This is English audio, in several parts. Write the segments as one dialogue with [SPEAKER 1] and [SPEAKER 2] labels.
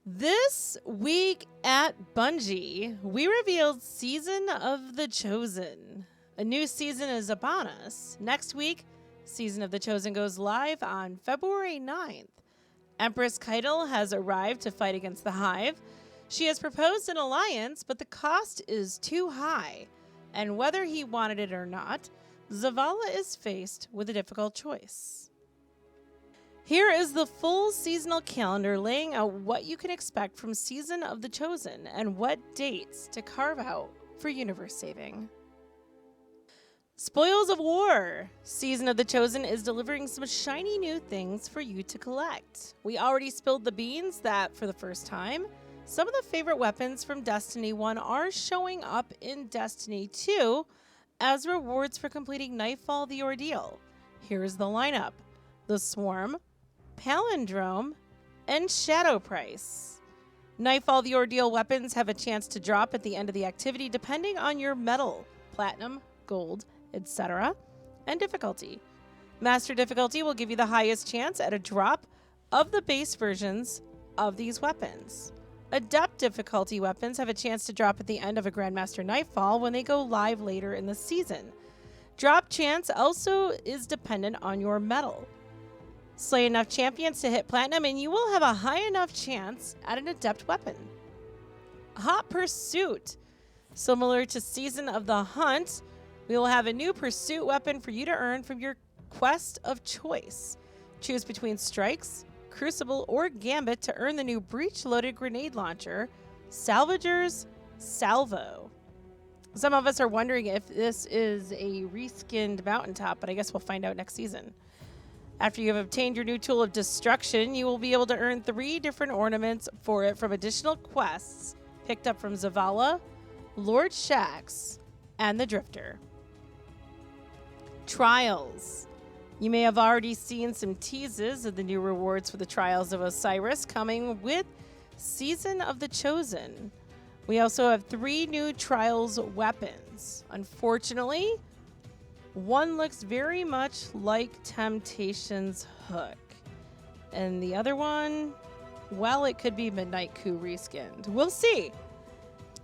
[SPEAKER 1] This week at Bungie, we revealed Season of the Chosen. A new season is upon us. Next week, Season of the Chosen goes live on February 9th. Empress Keitel has arrived to fight against the Hive. She has proposed an alliance, but the cost is too high. And whether he wanted it or not, Zavala is faced with a difficult choice. Here is the full seasonal calendar laying out what you can expect from Season of the Chosen and what dates to carve out for universe saving. Spoils of War! Season of the Chosen is delivering some shiny new things for you to collect. We already spilled the beans that, for the first time, some of the favorite weapons from Destiny 1 are showing up in Destiny 2 as rewards for completing Nightfall the Ordeal. Here's the lineup. The Swarm, Palindrome, and Shadow Price. Nightfall the Ordeal weapons have a chance to drop at the end of the activity depending on your metal, platinum, gold, etc., and difficulty. Master difficulty will give you the highest chance at a drop of the base versions of these weapons. Adept difficulty weapons have a chance to drop at the end of a Grandmaster Nightfall when they go live later in the season. Drop chance also is dependent on your metal. Slay enough champions to hit platinum and you will have a high enough chance at an adept weapon. Hot Pursuit. Similar to Season of the Hunt, we will have a new pursuit weapon for you to earn from your quest of choice. Choose between Strikes, Crucible, or Gambit to earn the new breech-loaded grenade launcher, Salvager's Salvo. Some of us are wondering if this is a reskinned mountaintop, but I guess we'll find out next season. After you have obtained your new tool of destruction, you will be able to earn 3 different ornaments for it from additional quests picked up from Zavala, Lord Shaxx, and the Drifter. Trials. You may have already seen some teases of the new rewards for the Trials of Osiris coming with Season of the Chosen. We also have 3 new Trials weapons. Unfortunately, one looks very much like Temptation's Hook. And the other one, well, it could be Midnight Coup reskinned. We'll see.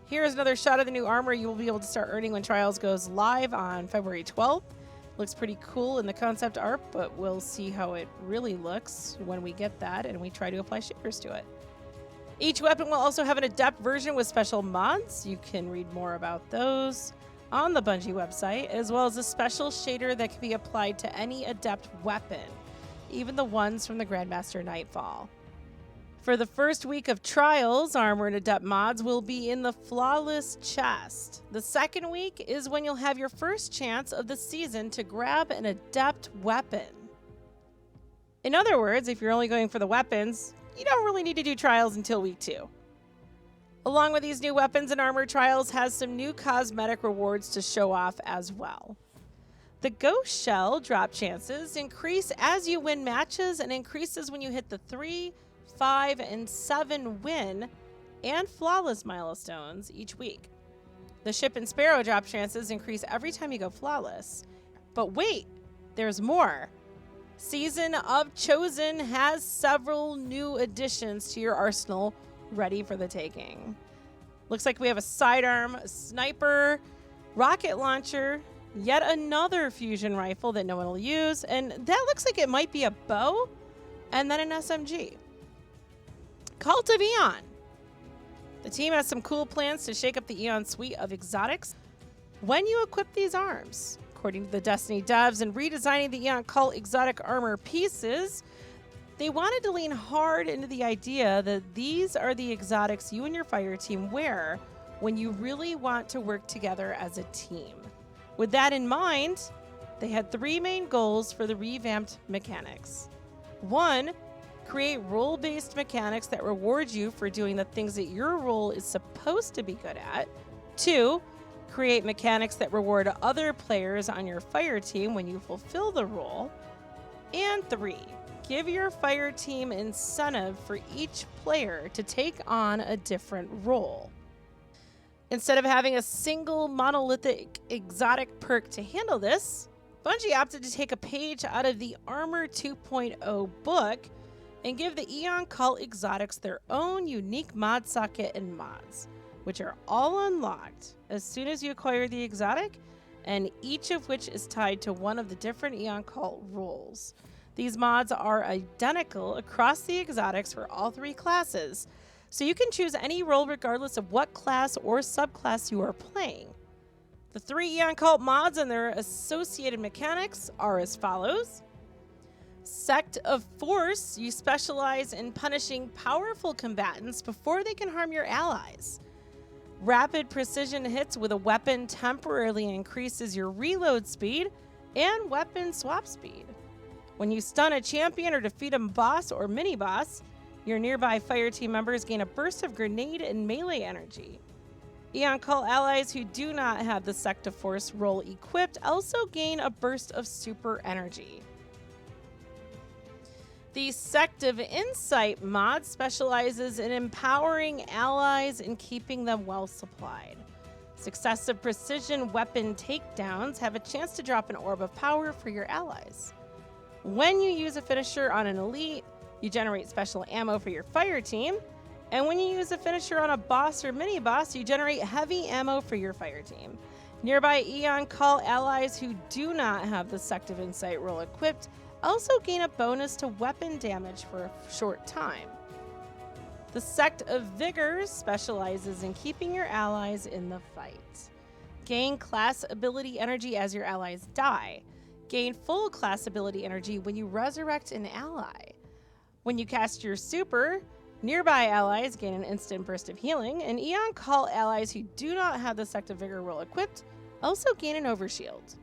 [SPEAKER 1] Here's another shot of the new armor you will be able to start earning when Trials goes live on February 12th. Looks pretty cool in the concept art, but we'll see how it really looks when we get that and we try to apply shaders to it. Each weapon will also have an adept version with special mods. You can read more about those on the Bungie website, as well as a special shader that can be applied to any adept weapon, even the ones from the Grandmaster Nightfall. For the first week of Trials, armor and adept mods will be in the Flawless chest. The second week is when you'll have your first chance of the season to grab an adept weapon. In other words, if you're only going for the weapons, you don't really need to do Trials until week 2. Along with these new weapons and armor, Trials has some new cosmetic rewards to show off as well. The Ghost Shell drop chances increase as you win matches and increases when you hit the 3, 5, and 7 win and flawless milestones each week. The Ship and Sparrow drop chances increase every time you go flawless. But wait, there's more. Season of Chosen has several new additions to your arsenal ready for the taking. Looks like we have a sidearm, a sniper, rocket launcher, yet another fusion rifle that no one will use, and that looks like it might be a bow, and then an SMG. Cult of Eon. The team has some cool plans to shake up the Eon suite of exotics when you equip these arms. According to the Destiny devs, in redesigning the Eon Cult exotic armor pieces, they wanted to lean hard into the idea that these are the exotics you and your fire team wear when you really want to work together as a team. With that in mind, they had 3 main goals for the revamped mechanics. 1, create role-based mechanics that reward you for doing the things that your role is supposed to be good at. 2, create mechanics that reward other players on your fire team when you fulfill the role. And 3, give your fire team incentive for each player to take on a different role. Instead of having a single monolithic exotic perk to handle this, Bungie opted to take a page out of the Armor 2.0 book and give the Aeon Cult exotics their own unique mod socket and mods, which are all unlocked as soon as you acquire the exotic, and each of which is tied to one of the different Aeon Cult rules. These mods are identical across the exotics for all 3 classes, so you can choose any role regardless of what class or subclass you are playing. The 3 Aeon Cult mods and their associated mechanics are as follows. Sect of Force, you specialize in punishing powerful combatants before they can harm your allies. Rapid precision hits with a weapon temporarily increases your reload speed and weapon swap speed. When you stun a champion or defeat a boss or mini-boss, your nearby fireteam members gain a burst of grenade and melee energy. Aeon Cult allies who do not have the Sect of Force role equipped also gain a burst of super energy. The Sect of Insight mod specializes in empowering allies and keeping them well supplied. Successive precision weapon takedowns have a chance to drop an orb of power for your allies. When you use a finisher on an elite, you generate special ammo for your fire team, and when you use a finisher on a boss or mini-boss, you generate heavy ammo for your fire team. Nearby Aeon Cult allies who do not have the Sect of Insight role equipped also gain a bonus to weapon damage for a short time. The Sect of Vigor specializes in keeping your allies in the fight. Gain class ability energy as your allies die. Gain full class ability energy when you resurrect an ally. When you cast your super, nearby allies gain an instant burst of healing, and Aeon Cult allies who do not have the Sect of Vigor role equipped also gain an overshield.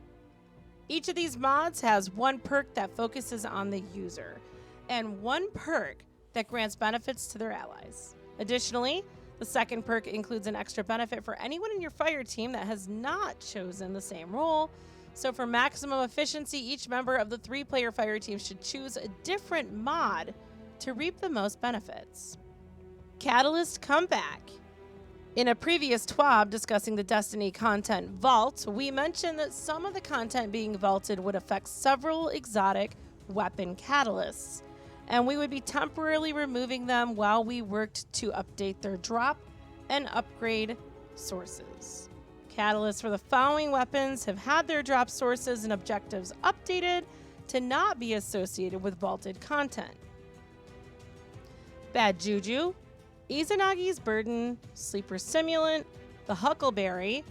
[SPEAKER 1] Each of these mods has one perk that focuses on the user, and one perk that grants benefits to their allies. Additionally, the second perk includes an extra benefit for anyone in your fire team that has not chosen the same role. So for maximum efficiency, each member of the 3-player fire team should choose a different mod to reap the most benefits. Catalyst Comeback. In a previous TWAB discussing the Destiny content vault, we mentioned that some of the content being vaulted would affect several exotic weapon catalysts, and we would be temporarily removing them while we worked to update their drop and upgrade sources. Catalysts for the following weapons have had their drop sources and objectives updated to not be associated with vaulted content. Bad Juju, Izanagi's Burden, Sleeper Simulant, the Huckleberry,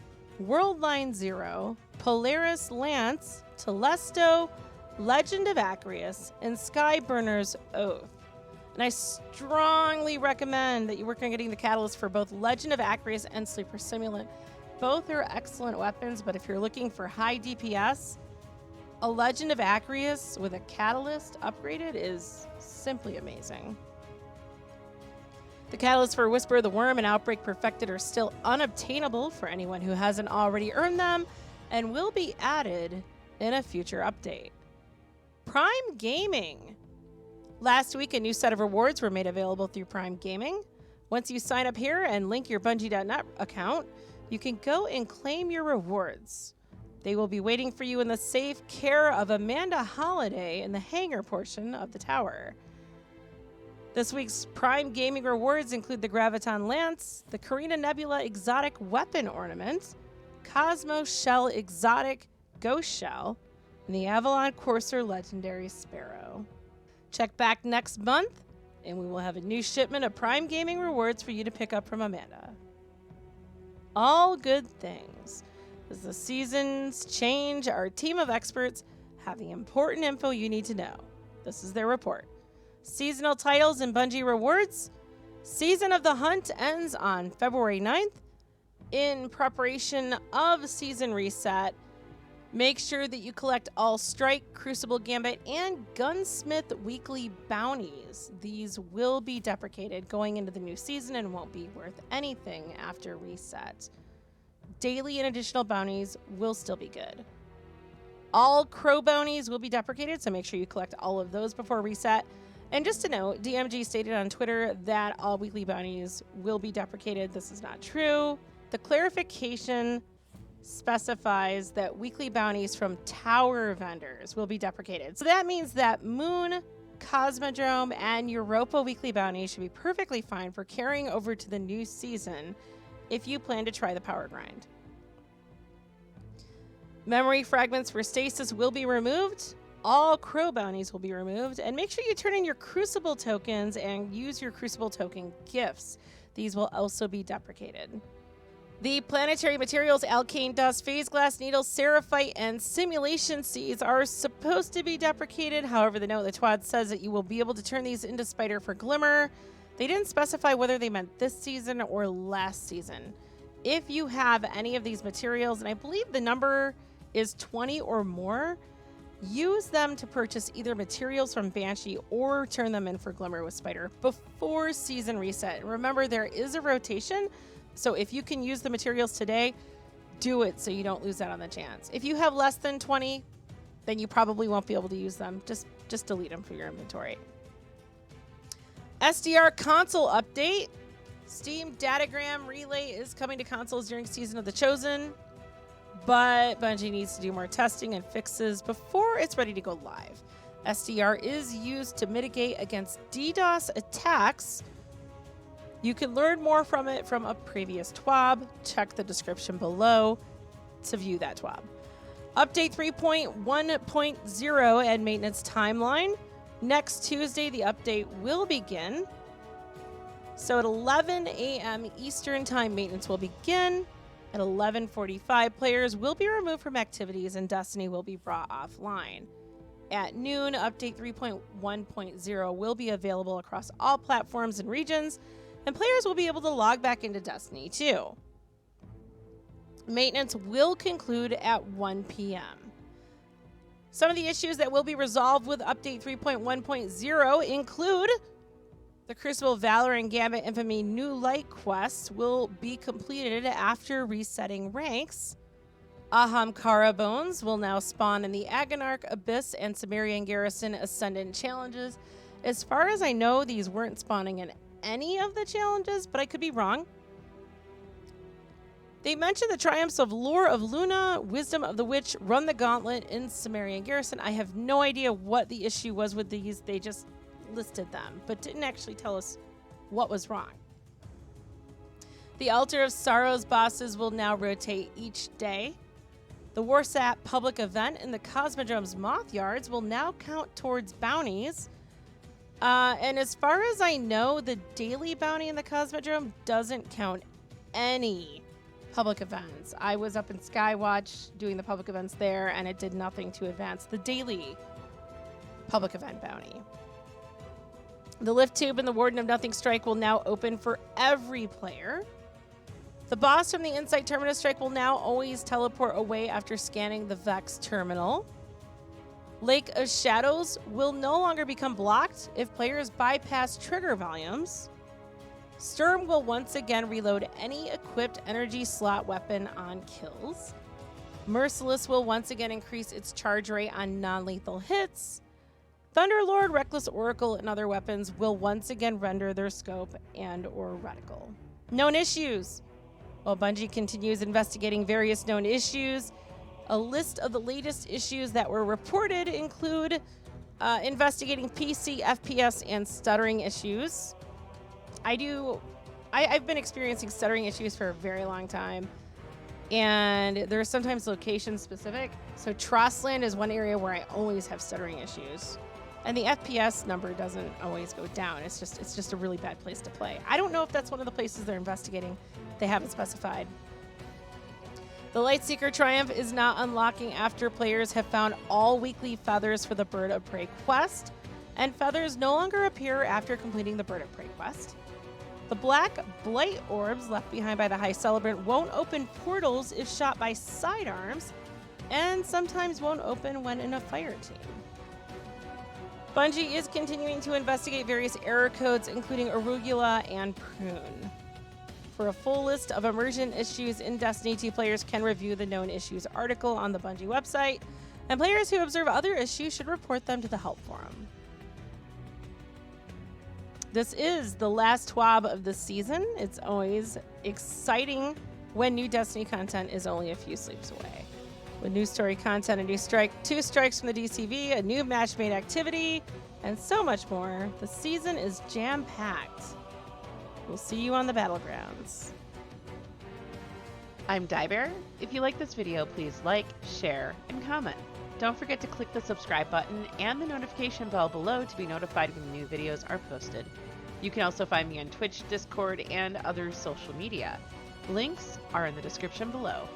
[SPEAKER 1] Worldline Zero, Polaris Lance, Telesto, Legend of Acreus, and Skyburner's Oath. And I strongly recommend that you work on getting the catalyst for both Legend of Acreus and Sleeper Simulant. Both are excellent weapons, but if you're looking for high DPS, a Legend of Acreus with a catalyst upgraded is simply amazing. The catalysts for Whisper of the Worm and Outbreak Perfected are still unobtainable for anyone who hasn't already earned them and will be added in a future update. Prime Gaming. Last week, a new set of rewards were made available through Prime Gaming. Once you sign up here and link your Bungie.net account, you can go and claim your rewards. They will be waiting for you in the safe care of Amanda Holiday in the hangar portion of the tower. This week's Prime Gaming rewards include the Graviton Lance, the Carina Nebula Exotic Weapon Ornament, Cosmo Shell Exotic Ghost Shell, and the Avalon Courser Legendary Sparrow. Check back next month, and we will have a new shipment of Prime Gaming rewards for you to pick up from Amanda. All good things. As the seasons change, our team of experts have the important info you need to know. This is their report. Seasonal titles and Bungie rewards. Season of the Hunt ends on February 9th. In preparation of season reset, make sure that you collect all Strike, Crucible Gambit, and Gunsmith weekly bounties. These will be deprecated going into the new season and won't be worth anything after reset. Daily and additional bounties will still be good. All Crow bounties will be deprecated, so make sure you collect all of those before reset. And just to note, DMG stated on Twitter that all weekly bounties will be deprecated. This is not true. The clarification specifies that weekly bounties from tower vendors will be deprecated. So that means that Moon, Cosmodrome, and Europa weekly bounties should be perfectly fine for carrying over to the new season if you plan to try the power grind. Memory fragments for stasis will be removed. All crow bounties will be removed. And make sure you turn in your Crucible tokens and use your Crucible token gifts. These will also be deprecated. The planetary materials, alkane dust, phase glass needles, seraphite, and simulation seeds are supposed to be deprecated. However, the note of the TWAB says that you will be able to turn these into Spider for Glimmer. They didn't specify whether they meant this season or last season. If you have any of these materials, and I believe the number is 20 or more, use them to purchase either materials from Banshee or turn them in for Glimmer with Spider before season reset. And remember, there is a rotation, so if you can use the materials today, do it so you don't lose out on the chance. If you have less than 20, then you probably won't be able to use them. Just delete them from your inventory. Sdr Console update. Steam Datagram Relay is coming to consoles during Season of the Chosen, but Bungie needs to do more testing and fixes before it's ready to go live. SDR is used to mitigate against DDoS attacks. You can learn more from it from a previous TWAB. Check the description below to view that TWAB. Update 3.1.0 and maintenance timeline. Next Tuesday, the update will begin. So at 11 a.m. Eastern Time, maintenance will begin. At 11:45, players will be removed from activities and Destiny will be brought offline. At noon, update 3.1.0 will be available across all platforms and regions, and players will be able to log back into Destiny too. Maintenance will conclude at 1 p.m. Some of the issues that will be resolved with update 3.1.0 include the Crucible, Valor, and Gambit Infamy New Light quests will be completed after resetting ranks. Ahamkara Bones will now spawn in the Agonarch, Abyss, and Sumerian Garrison Ascendant challenges. As far as I know, these weren't spawning in any of the challenges, but I could be wrong. They mentioned the triumphs of Lore of Luna, Wisdom of the Witch, Run the Gauntlet in Sumerian Garrison. I have no idea what the issue was with these. They just listed them, but didn't actually tell us what was wrong. The Altar of Sorrows bosses will now rotate each day. The Warsat public event in the Cosmodrome's Moth Yards will now count towards bounties. And as far as I know, the daily bounty in the Cosmodrome doesn't count any public events. I was up in Skywatch doing the public events there, and it did nothing to advance the daily public event bounty. The Lift Tube and the Warden of Nothing Strike will now open for every player. The boss from the Insight Terminus Strike will now always teleport away after scanning the Vex terminal. Lake of Shadows will no longer become blocked if players bypass trigger volumes. Sturm will once again reload any equipped energy slot weapon on kills. Merciless will once again increase its charge rate on non-lethal hits. Thunderlord, Reckless Oracle, and other weapons will once again render their scope and/or reticle. Known issues. While Bungie continues investigating various known issues, a list of the latest issues that were reported include investigating PC, FPS, and stuttering issues. I've been experiencing stuttering issues for a very long time, and they're sometimes location specific. So Trostland is one area where I always have stuttering issues. And the FPS number doesn't always go down. It's just a really bad place to play. I don't know if that's one of the places they're investigating. They haven't specified. The Lightseeker Triumph is not unlocking after players have found all weekly feathers for the Bird of Prey quest, and feathers no longer appear after completing the Bird of Prey quest. The black blight orbs left behind by the High Celebrant won't open portals if shot by sidearms, and sometimes won't open when in a fire team. Bungie is continuing to investigate various error codes, including Arugula and Prune. For a full list of immersion issues in Destiny 2, players can review the known issues article on the Bungie website, and players who observe other issues should report them to the help forum. This is the last TWAB of the season. It's always exciting when new Destiny content is only a few sleeps away. with new story content, a new strike, 2 strikes from the DCV, a new match-made activity, and so much more. The season is jam-packed. We'll see you on the battlegrounds.
[SPEAKER 2] I'm Diebear. If you like this video, please like, share, and comment. Don't forget to click the subscribe button and the notification bell below to be notified when new videos are posted. You can also find me on Twitch, Discord, and other social media. Links are in the description below.